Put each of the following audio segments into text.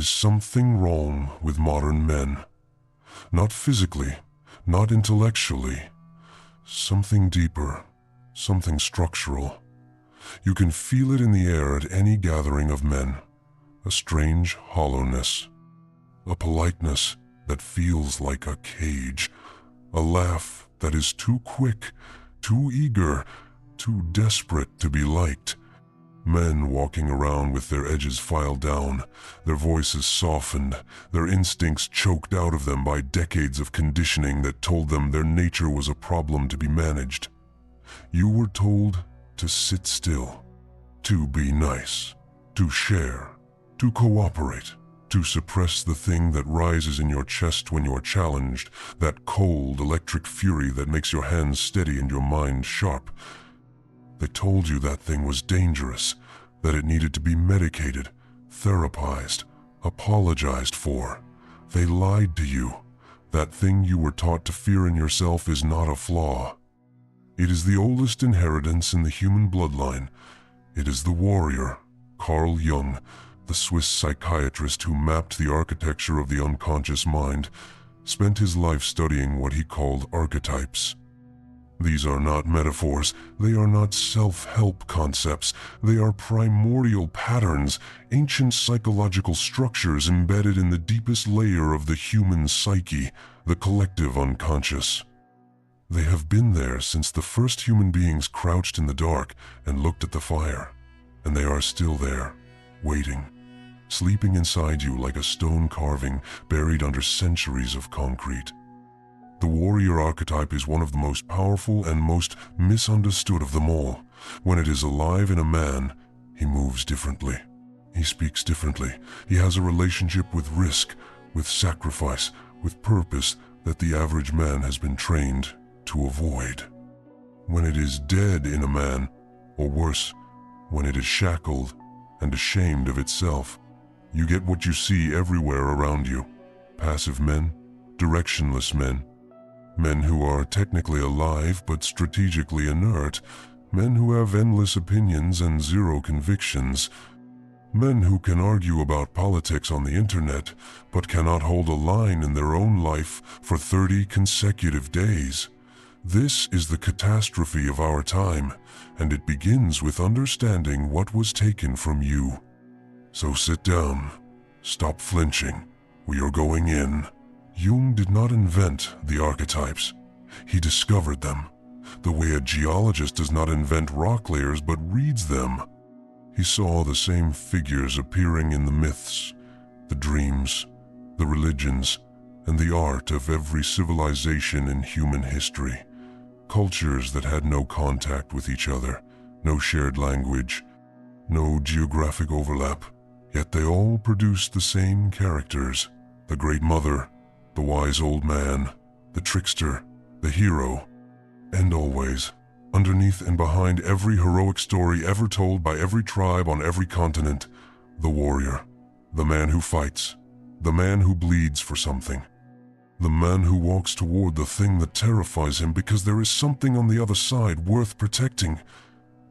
is something wrong with modern men. Not physically, not intellectually. Something deeper, something structural. You can feel it in the air at any gathering of men. A strange hollowness. A politeness that feels like a cage. A laugh that is too quick, too eager, too desperate to be liked. Men walking around with their edges filed down, their voices softened, their instincts choked out of them by decades of conditioning that told them their nature was a problem to be managed. You were told to sit still, to be nice, to share, to cooperate, to suppress the thing that rises in your chest when you are challenged, that cold electric fury that makes your hands steady and your mind sharp. They told you that thing was dangerous, that it needed to be medicated, therapized, apologized for. They lied to you. That thing you were taught to fear in yourself is not a flaw. It is the oldest inheritance in the human bloodline. It is the warrior, Carl Jung, the Swiss psychiatrist who mapped the architecture of the unconscious mind, spent his life studying what he called archetypes. These are not metaphors, they are not self-help concepts, they are primordial patterns, ancient psychological structures embedded in the deepest layer of the human psyche, the collective unconscious. They have been there since the first human beings crouched in the dark and looked at the fire, and they are still there, waiting, sleeping inside you like a stone carving buried under centuries of concrete. The warrior archetype is one of the most powerful and most misunderstood of them all. When it is alive in a man, he moves differently. He speaks differently. He has a relationship with risk, with sacrifice, with purpose that the average man has been trained to avoid. When it is dead in a man, or worse, when it is shackled and ashamed of itself, you get what you see everywhere around you. Passive men, directionless men, men who are technically alive but strategically inert, men who have endless opinions and zero convictions, men who can argue about politics on the internet but cannot hold a line in their own life for 30 consecutive days. This is the catastrophe of our time, and it begins with understanding what was taken from you. So sit down, stop flinching, we are going in. Jung did not invent the archetypes. He discovered them, the way a geologist does not invent rock layers but reads them. He saw the same figures appearing in the myths, the dreams, the religions, and the art of every civilization in human history. Cultures that had no contact with each other, no shared language, no geographic overlap, yet they all produced the same characters: the Great Mother, the wise old man, the trickster, the hero, and always, underneath and behind every heroic story ever told by every tribe on every continent, the warrior, the man who fights, the man who bleeds for something, the man who walks toward the thing that terrifies him because there is something on the other side worth protecting.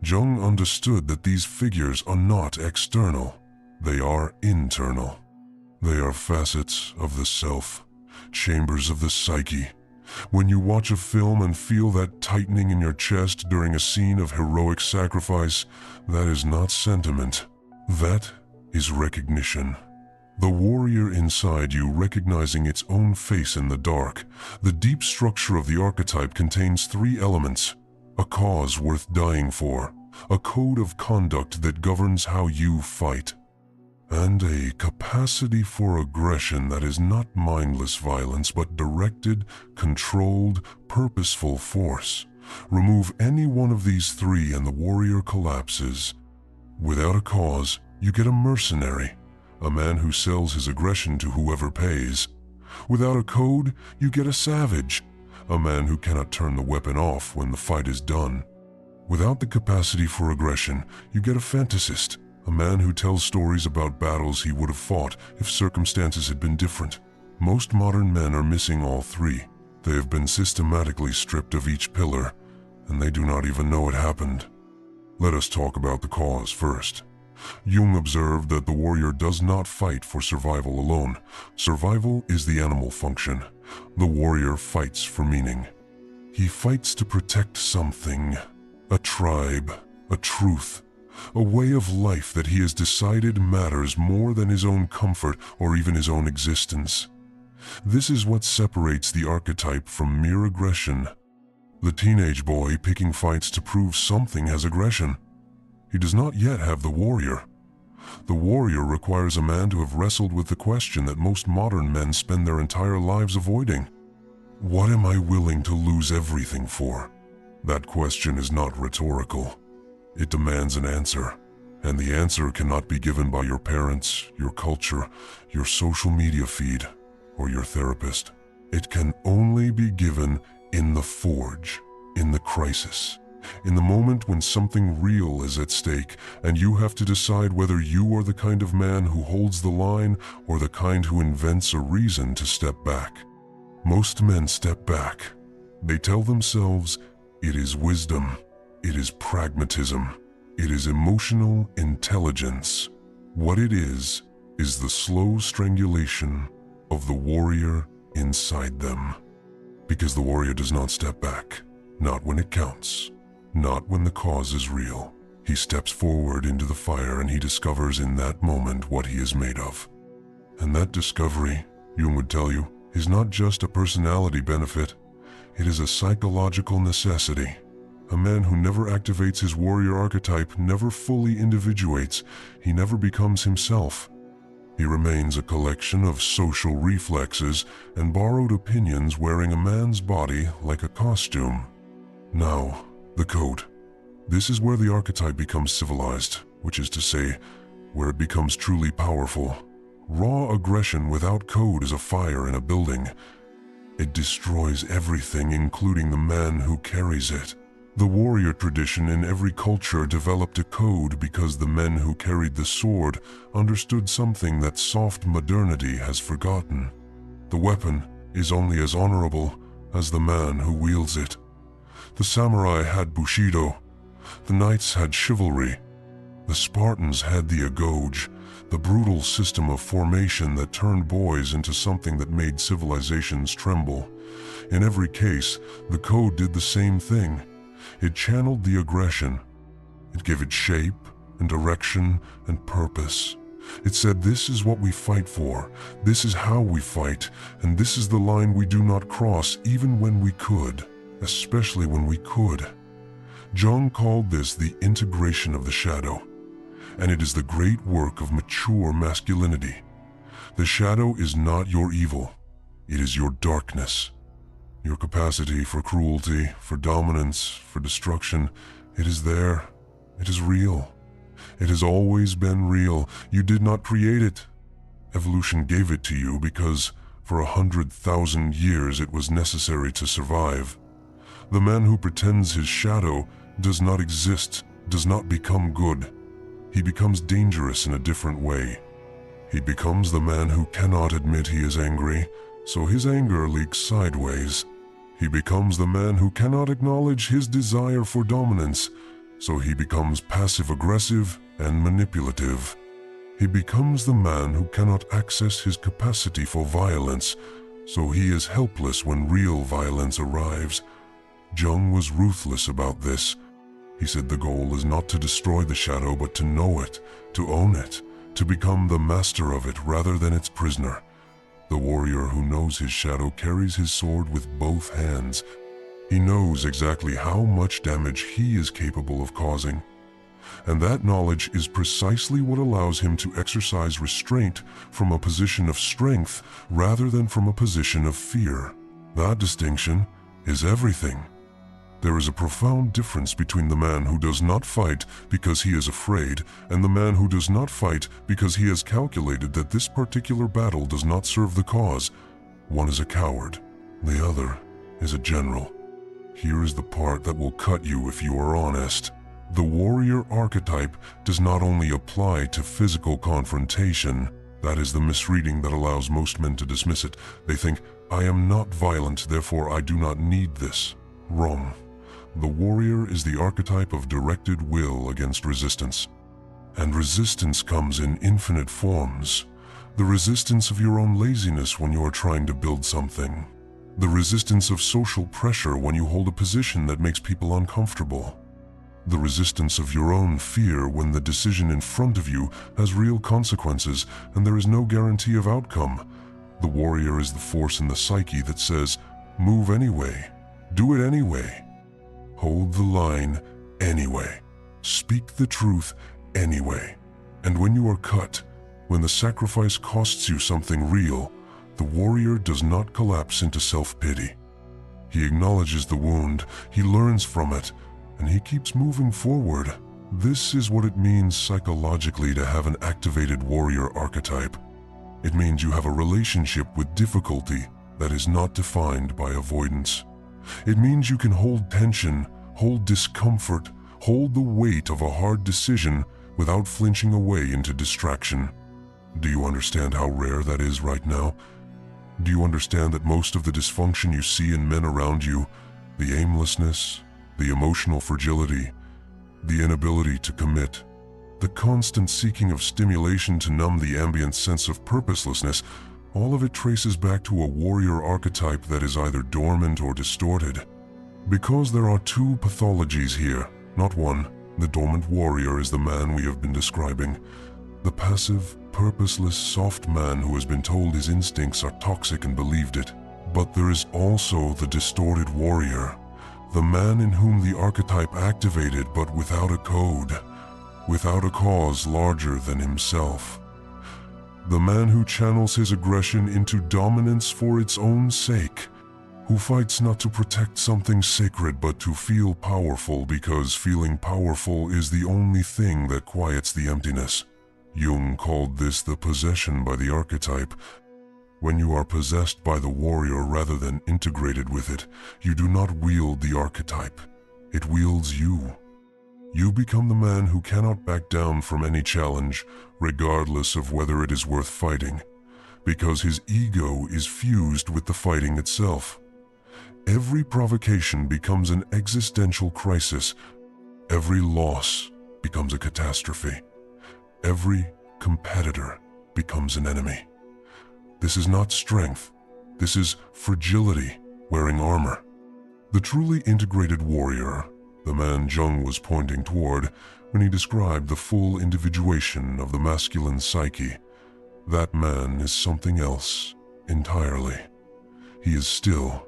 Jung understood that these figures are not external, they are internal. They are facets of the self, chambers of the psyche. When you watch a film and feel that tightening in your chest during a scene of heroic sacrifice, that is not sentiment. That is recognition. The warrior inside you recognizing its own face in the dark. The deep structure of the archetype contains 3 elements: a cause worth dying for, a code of conduct that governs how you fight, and a capacity for aggression that is not mindless violence but directed, controlled, purposeful force. Remove any one of these 3 and the warrior collapses. Without a cause, you get a mercenary, a man who sells his aggression to whoever pays. Without a code, you get a savage, a man who cannot turn the weapon off when the fight is done. Without the capacity for aggression, you get a fantasist, a man who tells stories about battles he would have fought if circumstances had been different. Most modern men are missing all 3. They have been systematically stripped of each pillar, and they do not even know it happened. Let us talk about the cause first. Jung observed that the warrior does not fight for survival alone. Survival is the animal function. The warrior fights for meaning. He fights to protect something, a tribe, a truth, a way of life that he has decided matters more than his own comfort or even his own existence. This is what separates the archetype from mere aggression. The teenage boy picking fights to prove something has aggression. He does not yet have the warrior. The warrior requires a man to have wrestled with the question that most modern men spend their entire lives avoiding. What am I willing to lose everything for? That question is not rhetorical. It demands an answer, and the answer cannot be given by your parents, your culture, your social media feed, or your therapist. It can only be given in the forge, in the crisis, in the moment when something real is at stake and you have to decide whether you are the kind of man who holds the line or the kind who invents a reason to step back. Most men step back. They tell themselves, it is wisdom, it is pragmatism, it is emotional intelligence. What it is the slow strangulation of the warrior inside them. Because the warrior does not step back, not when it counts, not when the cause is real. He steps forward into the fire and he discovers in that moment what he is made of. And that discovery, Jung would tell you, is not just a personality benefit, it is a psychological necessity. A man who never activates his warrior archetype never fully individuates, he never becomes himself. He remains a collection of social reflexes and borrowed opinions wearing a man's body like a costume. Now, the code. This is where the archetype becomes civilized, which is to say, where it becomes truly powerful. Raw aggression without code is a fire in a building. It destroys everything, including the man who carries it. The warrior tradition in every culture developed a code because the men who carried the sword understood something that soft modernity has forgotten. The weapon is only as honorable as the man who wields it. The samurai had bushido. The knights had chivalry. The Spartans had the agoge, the brutal system of formation that turned boys into something that made civilizations tremble. In every case, the code did the same thing. It channeled the aggression. It gave it shape and direction and purpose. It said, this is what we fight for, this is how we fight, and this is the line we do not cross even when we could, especially when we could. Jung called this the integration of the shadow, and it is the great work of mature masculinity. The shadow is not your evil, it is your darkness. Your capacity for cruelty, for dominance, for destruction, it is there. It is real. It has always been real. You did not create it. Evolution gave it to you because for 100,000 years it was necessary to survive. The man who pretends his shadow does not exist, does not become good. He becomes dangerous in a different way. He becomes the man who cannot admit he is angry, so his anger leaks sideways. He becomes the man who cannot acknowledge his desire for dominance, so he becomes passive-aggressive and manipulative. He becomes the man who cannot access his capacity for violence, so he is helpless when real violence arrives. Jung was ruthless about this. He said the goal is not to destroy the shadow, but to know it, to own it, to become the master of it rather than its prisoner. The warrior who knows his shadow carries his sword with both hands. He knows exactly how much damage he is capable of causing. And that knowledge is precisely what allows him to exercise restraint from a position of strength rather than from a position of fear. That distinction is everything. There is a profound difference between the man who does not fight because he is afraid and the man who does not fight because he has calculated that this particular battle does not serve the cause. One is a coward, the other is a general. Here is the part that will cut you if you are honest. The warrior archetype does not only apply to physical confrontation. That is the misreading that allows most men to dismiss it. They think, I am not violent, therefore I do not need this. Wrong. The warrior is the archetype of directed will against resistance. And resistance comes in infinite forms. The resistance of your own laziness when you are trying to build something. The resistance of social pressure when you hold a position that makes people uncomfortable. The resistance of your own fear when the decision in front of you has real consequences and there is no guarantee of outcome. The warrior is the force in the psyche that says, move anyway, do it anyway, hold the line anyway, speak the truth anyway. And when you are cut, when the sacrifice costs you something real, the warrior does not collapse into self-pity. He acknowledges the wound, he learns from it, and he keeps moving forward. This is what it means psychologically to have an activated warrior archetype. It means you have a relationship with difficulty that is not defined by avoidance. It means you can hold tension, hold discomfort, hold the weight of a hard decision without flinching away into distraction. Do you understand how rare that is right now? Do you understand that most of the dysfunction you see in men around you, the aimlessness, the emotional fragility, the inability to commit, the constant seeking of stimulation to numb the ambient sense of purposelessness, all of it traces back to a warrior archetype that is either dormant or distorted. Because there are two pathologies here, not one. The dormant warrior is the man we have been describing. The passive, purposeless, soft man who has been told his instincts are toxic and believed it. But there is also the distorted warrior, the man in whom the archetype activated but without a code, without a cause larger than himself. The man who channels his aggression into dominance for its own sake, who fights not to protect something sacred but to feel powerful because feeling powerful is the only thing that quiets the emptiness. Jung called this the possession by the archetype. When you are possessed by the warrior rather than integrated with it, you do not wield the archetype. It wields you. You become the man who cannot back down from any challenge, regardless of whether it is worth fighting, because his ego is fused with the fighting itself. Every provocation becomes an existential crisis. Every loss becomes a catastrophe. Every competitor becomes an enemy. This is not strength. This is fragility wearing armor. The truly integrated warrior, the man Jung was pointing toward when he described the full individuation of the masculine psyche, that man is something else entirely. He is still.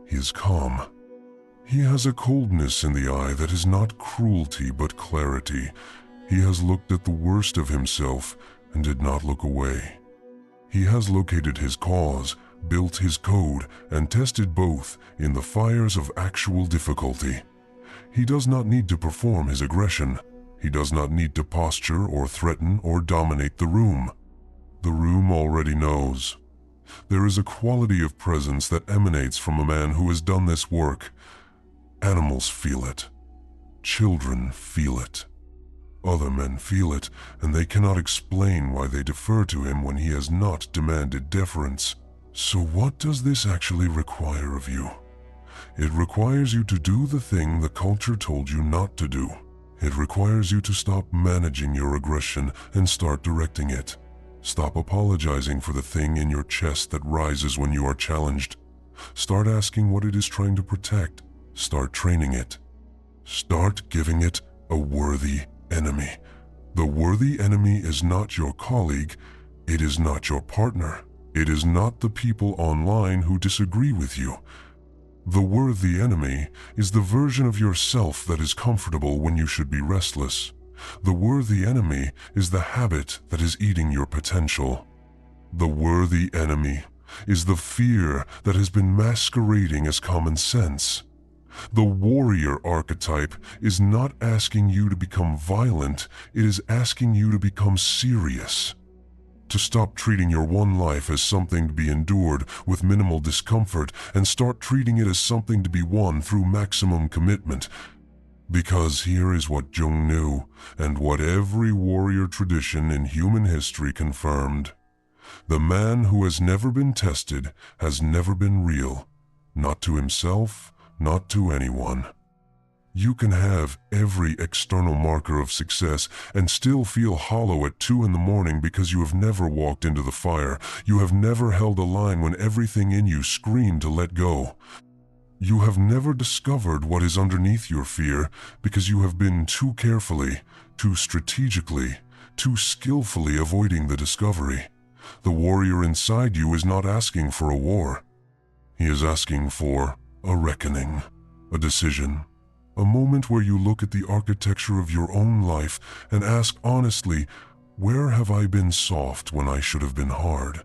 He is calm. He has a coldness in the eye that is not cruelty but clarity. He has looked at the worst of himself and did not look away. He has located his cause, built his code, and tested both in the fires of actual difficulty. He does not need to perform his aggression. He does not need to posture or threaten or dominate the room. The room already knows. There is a quality of presence that emanates from a man who has done this work. Animals feel it. Children feel it. Other men feel it, and they cannot explain why they defer to him when he has not demanded deference. So what does this actually require of you? It requires you to do the thing the culture told you not to do. It requires you to stop managing your aggression and start directing it. Stop apologizing for the thing in your chest that rises when you are challenged. Start asking what it is trying to protect. Start training it. Start giving it a worthy enemy. The worthy enemy is not your colleague. It is not your partner. It is not the people online who disagree with you. The worthy enemy is the version of yourself that is comfortable when you should be restless. The worthy enemy is the habit that is eating your potential. The worthy enemy is the fear that has been masquerading as common sense. The warrior archetype is not asking you to become violent, it is asking you to become serious. To stop treating your one life as something to be endured with minimal discomfort and start treating it as something to be won through maximum commitment. Because here is what Jung knew, and what every warrior tradition in human history confirmed. The man who has never been tested has never been real, not to himself, not to anyone. You can have every external marker of success and still feel hollow at 2 in the morning because you have never walked into the fire. You have never held a line when everything in you screamed to let go. You have never discovered what is underneath your fear because you have been too carefully, too strategically, too skillfully avoiding the discovery. The warrior inside you is not asking for a war. He is asking for a reckoning, a decision, a moment where you look at the architecture of your own life and ask honestly, where have I been soft when I should have been hard?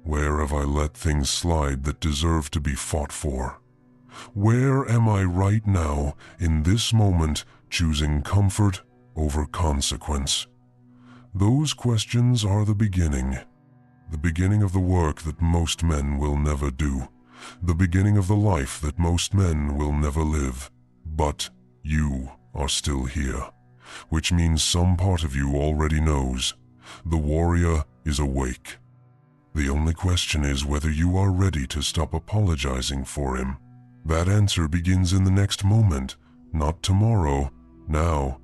Where have I let things slide that deserve to be fought for? Where am I right now, in this moment, choosing comfort over consequence? Those questions are the beginning of the work that most men will never do, the beginning of the life that most men will never live. But you are still here, which means some part of you already knows. The warrior is awake. The only question is whether you are ready to stop apologizing for him. That answer begins in the next moment, not tomorrow, now,